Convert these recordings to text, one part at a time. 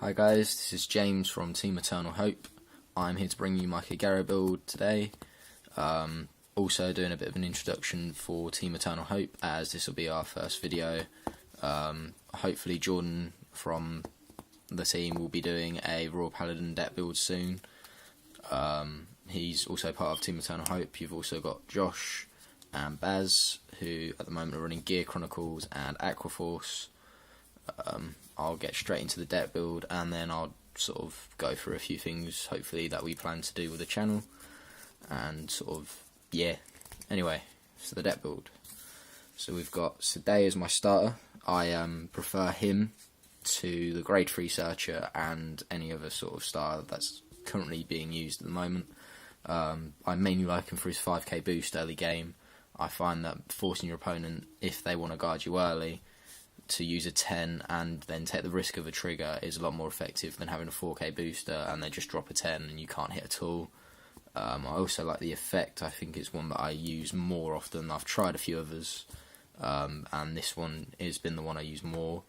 Hi guys, this is James from Team Eternal Hope. I'm here to bring you my Kagero build today. Also doing a bit of an introduction for Team Eternal Hope, as this will be our first video. Hopefully Jordan from the team will be doing a Royal Paladin deck build soon. He's also part of Team Eternal Hope. You've also got Josh and Baz, who at the moment are running Gear Chronicles and Aquaforce. I'll get straight into the deck build, and then I'll sort of go through a few things, hopefully, that we plan to do with the channel, and sort of, yeah. Anyway, so the deck build. So we've got Sedai as my starter. I prefer him to the Grade 3 Searcher and any other sort of starter that's currently being used at the moment. I mainly like him for his 5k boost early game. I find that forcing your opponent, if they want to guard you early, to use a 10 and then take the risk of a trigger is a lot more effective than having a 4k booster and they just drop a 10 and you can't hit at all. I also like the effect. I think it's one that I use more often. I've tried a few others, and this one has been the one I use more.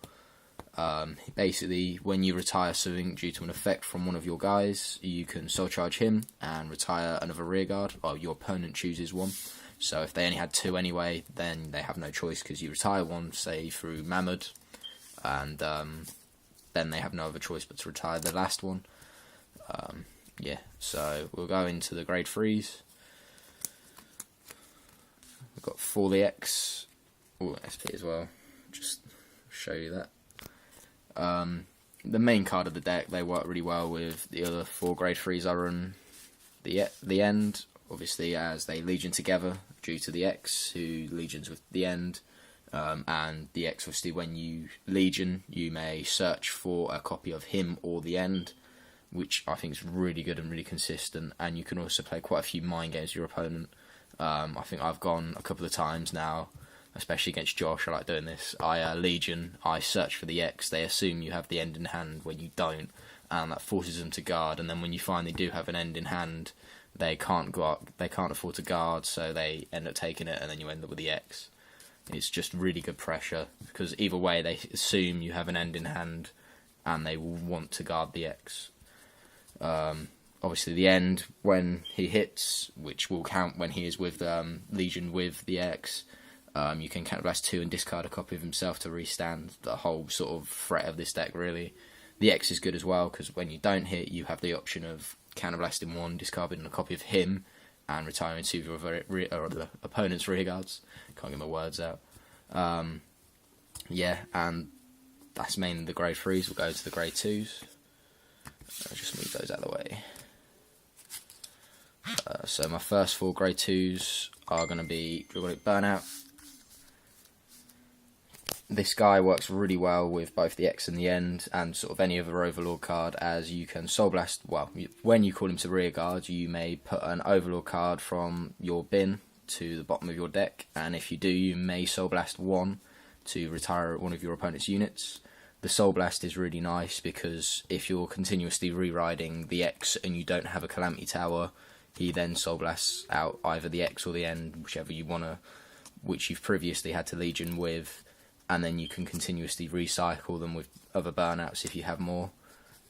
Basically, when you retire something due to an effect from one of your guys, you can soul charge him and retire another rearguard, or your opponent chooses one. So if they only had two anyway, then they have no choice, because you retire one, say through Mahmud, and then they have no other choice but to retire the last one. Yeah, so we'll go into the grade 3s. We've got 4 the X, SP as well, just show you that. The main card of the deck, they work really well with the other 4 grade 3s I run. The End, obviously, as they legion together due to the X, who legions with the End, and the X, obviously, when you legion, you may search for a copy of him or the End, which I think is really good and really consistent, and you can also play quite a few mind games with your opponent. I think I've gone a couple of times now, especially against Josh. I like doing this. I legion, I search for the X, they assume you have the End in hand when you don't, and that forces them to guard, and then when you finally do have an End in hand, they can't afford to guard, so they end up taking it, and then you end up with the X. It's just really good pressure, because either way they assume you have an End in hand, and they will want to guard the X. Obviously the End, when he hits, which will count when he is with Legion with the X, you can counterblast 2 and discard a copy of himself to restand the whole sort of threat of this deck, really. The X is good as well, because when you don't hit, you have the option of counterblasting 1, discarding a copy of him, and retiring 2 of the opponent's rearguards. Can't get my words out. Yeah, and that's mainly the grade 3s. We'll go to the grade 2s. I'll just move those out of the way. So my first 4 grade 2s are going to be Dragonic Burnout. This guy works really well with both the X and the End, and sort of any other Overlord card, as you can Soul Blast. Well, when you call him to rearguard, you may put an Overlord card from your bin to the bottom of your deck, and if you do, you may Soul Blast 1 to retire one of your opponent's units. The Soul Blast is really nice, because if you're continuously re-riding the X and you don't have a Calamity Tower, he then Soul Blasts out either the X or the End, whichever you wanna, which you've previously had to Legion with, and then you can continuously recycle them with other burnouts if you have more.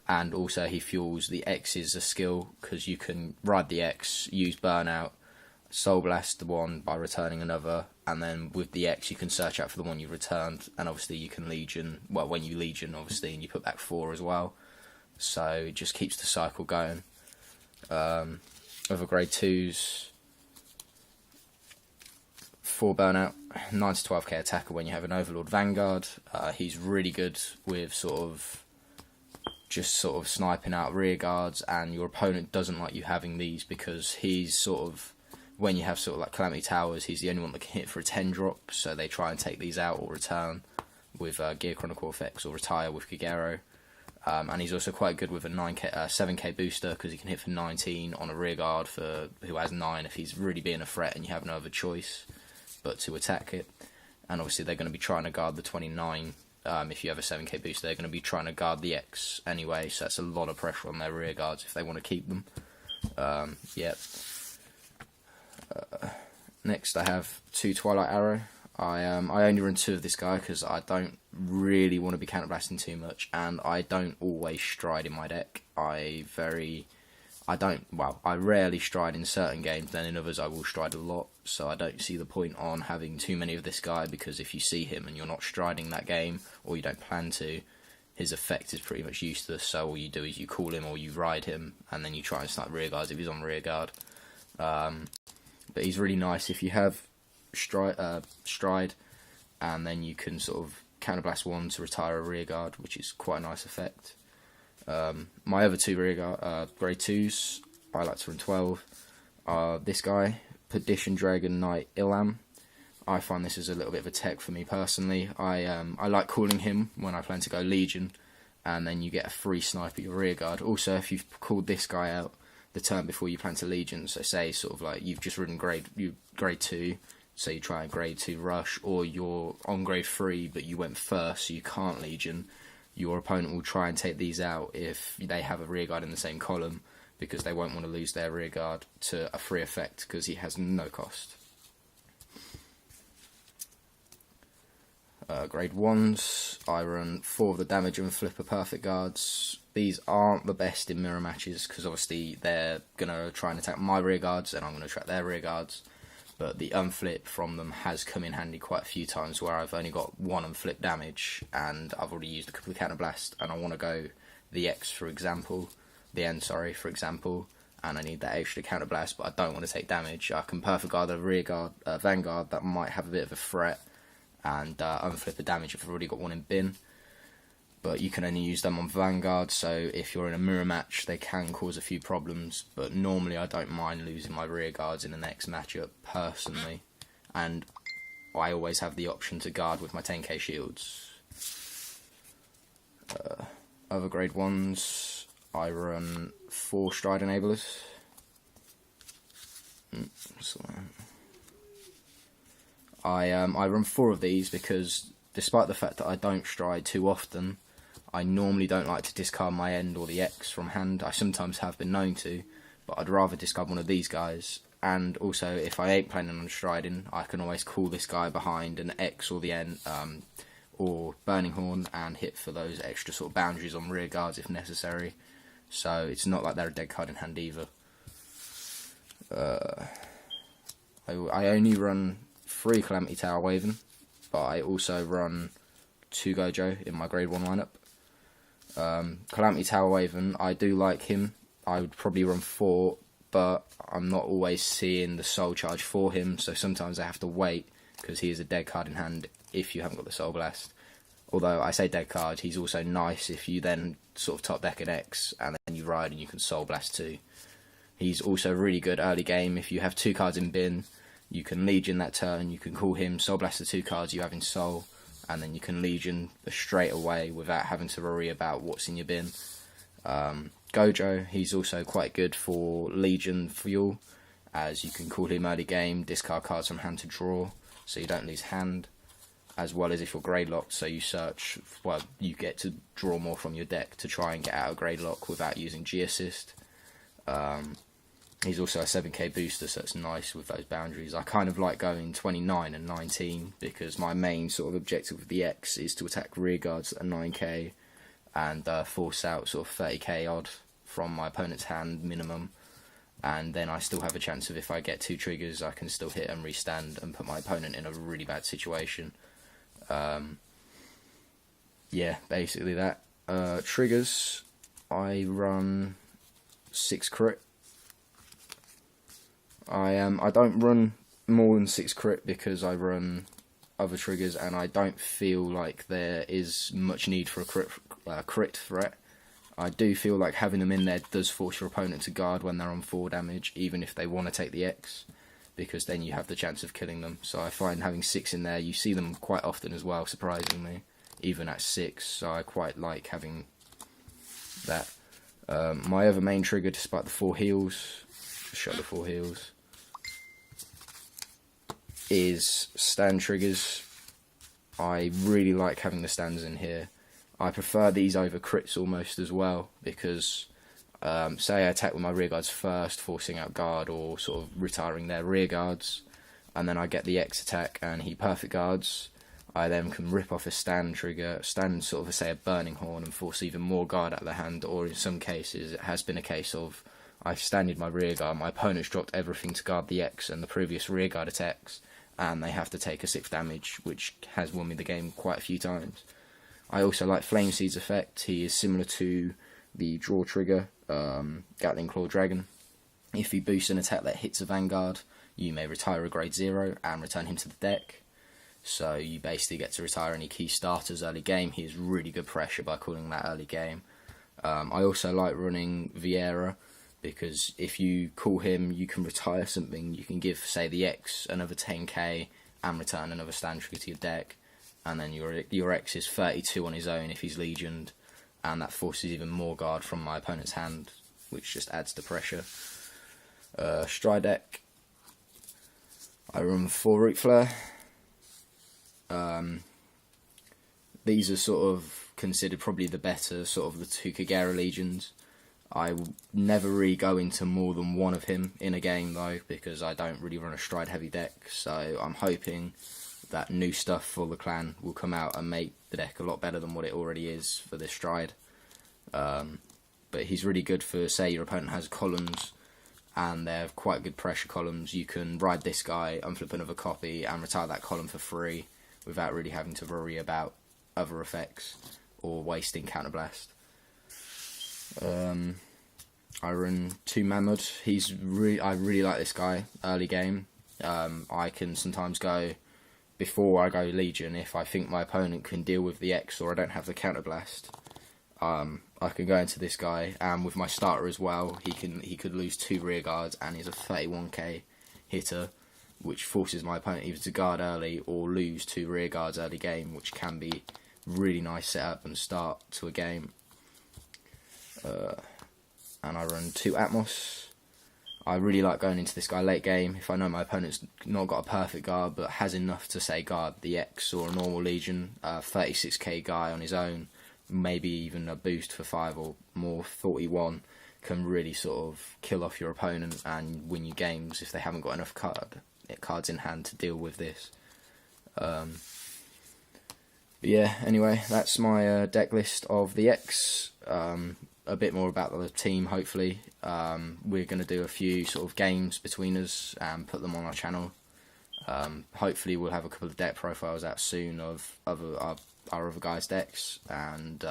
And also he fuels the X is a skill, because you can ride the X, use burnout, Soul Blast the one by returning another, and then with the X you can search out for the one you returned, and obviously you can Legion, well, when you Legion obviously, and you put back 4 as well, so it just keeps the cycle going. Other grade 2s, 4 burnout, 9 to 12k attacker when you have an Overlord Vanguard. He's really good with just sort of sniping out rear guards, and your opponent doesn't like you having these, because he's sort of, when you have sort of like Calamity Towers, he's the only one that can hit for a 10 drop, so they try and take these out or return with Gear Chronicle effects, or retire with Kagero. And he's also quite good with a 7k booster, because he can hit for 19 on a rearguard for who has 9 if he's really being a threat and you have no other choice but to attack it. And obviously they're going to be trying to guard the 29. If you have a 7k booster, they're going to be trying to guard the X anyway, so that's a lot of pressure on their rearguards if they want to keep them. Yep. Next I have 2 Twilight Arrow. I only run 2 of this guy because I don't really want to be counterblasting too much, and I don't always stride in my deck. I rarely stride in certain games, then in others I will stride a lot, so I don't see the point on having too many of this guy, because if you see him and you're not striding that game, or you don't plan to, his effect is pretty much useless, so all you do is you call him or you ride him, and then you try and snipe rear guards if he's on rear guard. But he's really nice if you have stride, and then you can sort of counterblast 1 to retire a rear guard, which is quite a nice effect. My other 2 rear guard, grade 2s, I like to run 12. This guy, Perdition Dragon Knight Ilham. I find this is a little bit of a tech for me personally. I like calling him when I plan to go Legion, and then you get a free snipe at your rear guard. Also, if you've called this guy out the turn before you plan to Legion, so say sort of like you've just ridden grade 2, so you try a grade 2 rush, or you're on grade 3 but you went first so you can't Legion, your opponent will try and take these out if they have a rear guard in the same column, because they won't want to lose their rear guard to a free effect because he has no cost. Grade 1s, I run 4 of the damage and flipper perfect guards. These aren't the best in mirror matches because obviously they're going to try and attack my rear guards and I'm going to attack their rear guards, but the unflip from them has come in handy quite a few times where I've only got 1 unflip damage and I've already used a couple of counterblast and I want to go the N, for example, and I need that extra counterblast, but I don't want to take damage. I can perfect guard a rear guard, vanguard that might have a bit of a threat, and unflip the damage if I've already got 1 in bin. But you can only use them on vanguard, so if you're in a mirror match they can cause a few problems, but normally I don't mind losing my rear guards in the next matchup personally, and I always have the option to guard with my 10k shields. Other grade 1s, I run 4 stride enablers. I run 4 of these because despite the fact that I don't stride too often, I normally don't like to discard my end or the X from hand. I sometimes have been known to, but I'd rather discard one of these guys. And also, if I ain't planning on striding, I can always call this guy behind an X or the N, or Burning Horn, and hit for those extra sort of boundaries on rear guards if necessary. So it's not like they're a dead card in hand either. I only run 3 Calamity Tower Waven, but I also run 2 Gojo in my grade 1 lineup. Calamity Tower Waven, I do like him. I would probably run 4, but I'm not always seeing the soul charge for him, so sometimes I have to wait because he is a dead card in hand if you haven't got the soul blast. Although I say dead card, he's also nice if you then sort of top deck an X and then you ride and you can soul blast too. He's also really good early game. If you have 2 cards in bin, you can Legion that turn, you can call him, soul blast the 2 cards you have in soul, and then you can Legion straight away without having to worry about what's in your bin. Gojo, he's also quite good for Legion fuel, as you can call him early game, discard cards from hand to draw, so you don't lose hand, as well as if you're grade locked, so you search, well, you get to draw more from your deck to try and get out of grade lock without using G assist. He's also a 7k booster, so it's nice with those boundaries. I kind of like going 29 and 19 because my main sort of objective with the X is to attack rear guards at 9k and force out sort of 30k odd from my opponent's hand minimum. And then I still have a chance of, if I get 2 triggers, I can still hit and restand and put my opponent in a really bad situation. Yeah, basically that. Triggers, I run 6 crit. I don't run more than 6 crit because I run other triggers and I don't feel like there is much need for a crit threat. I do feel like having them in there does force your opponent to guard when they're on 4 damage, even if they want to take the X, because then you have the chance of killing them. So I find having 6 in there, you see them quite often as well, surprisingly, even at 6, so I quite like having that. My other main trigger, despite the 4 heals, just show the 4 heals, is stand triggers. I really like having the stands in here. I prefer these over crits almost as well, because say I attack with my rear guards first, forcing out guard or sort of retiring their rear guards, and then I get the X attack and he perfect guards, I then can rip off a stand trigger, stand sort of say a burning horn, and force even more guard out of the hand. Or in some cases, it has been a case of I've standed my rear guard, my opponent's dropped everything to guard the X and the previous rear guard attacks, and they have to take a 6 damage, which has won me the game quite a few times. I also like Flame Seed's effect. He is similar to the draw trigger, Gatling Claw Dragon. If you boost an attack that hits a Vanguard, you may retire a grade 0 and return him to the deck. So you basically get to retire any key starters early game. He is really good pressure by calling that early game. I also like running Vieira, because if you call him, you can retire something. You can give, say, the X another 10k and return another stand trigger to your deck. And then your X is 32 on his own if he's legioned, and that forces even more guard from my opponent's hand, which just adds to pressure. Stride deck, I run 4 Root Flare. These are sort of considered probably the better sort of the 2 Kagera Legions. I will never really go into more than one of him in a game though, because I don't really run a stride heavy deck, so I'm hoping that new stuff for the clan will come out and make the deck a lot better than what it already is for this stride. But he's really good for, say your opponent has columns and they're quite good pressure columns. You can ride this guy, unflip another copy and retire that column for free without really having to worry about other effects or wasting counterblast. I run 2 Mahmud. I really like this guy early game. I can sometimes go, before I go Legion, if I think my opponent can deal with the X or I don't have the counterblast, I can go into this guy, and with my starter as well, he could lose 2 rear guards and he's a 31k hitter, which forces my opponent either to guard early or lose 2 rear guards early game, which can be really nice setup and start to a game. And I run 2 Atmos. I really like going into this guy late game if I know my opponent's not got a perfect guard but has enough to, say, guard the X or a normal Legion. 36k guy on his own, maybe even a boost for 5 or more, 41, can really sort of kill off your opponent and win you games if they haven't got enough cards in hand to deal with this. But yeah, anyway, that's my deck list of the X. A bit more about the team, hopefully. We're going to do a few sort of games between us and put them on our channel. Hopefully we'll have a couple of deck profiles out soon of our other guys' decks, and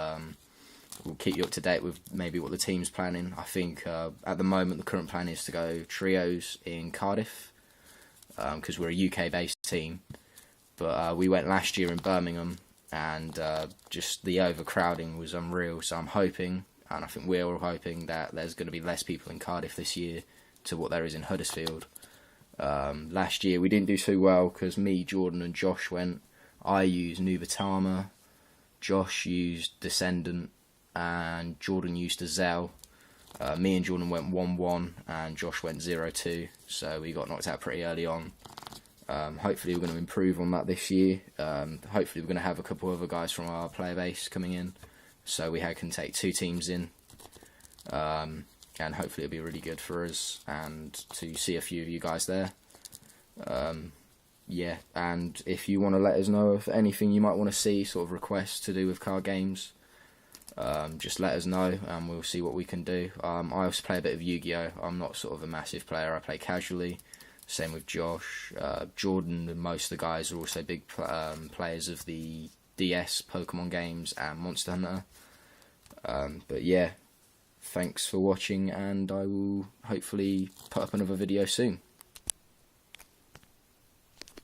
we'll keep you up to date with maybe what the team's planning. I think at the moment the current plan is to go trios in Cardiff, because we're a UK based team, but we went last year in Birmingham and just the overcrowding was unreal, so I'm hoping, and I think we're all hoping, that there's going to be less people in Cardiff this year to what there is in Huddersfield. Last year we didn't do too well because me, Jordan and Josh went. I used Nubatama, Josh used Descendant, and Jordan used Azel. Me and Jordan went 1-1 and Josh went 0-2, so we got knocked out pretty early on. Hopefully we're going to improve on that this year. Hopefully we're going to have a couple other guys from our player base coming in, so we can take 2 teams in, and hopefully it'll be really good for us and to see a few of you guys there. Yeah, and if you want to let us know of anything you might want to see, sort of requests to do with card games, just let us know and we'll see what we can do. I also play a bit of Yu-Gi-Oh! I'm not sort of a massive player, I play casually. Same with Josh. Jordan and most of the guys are also big players of the DS Pokemon games and Monster Hunter. But yeah, thanks for watching, and I will hopefully put up another video soon.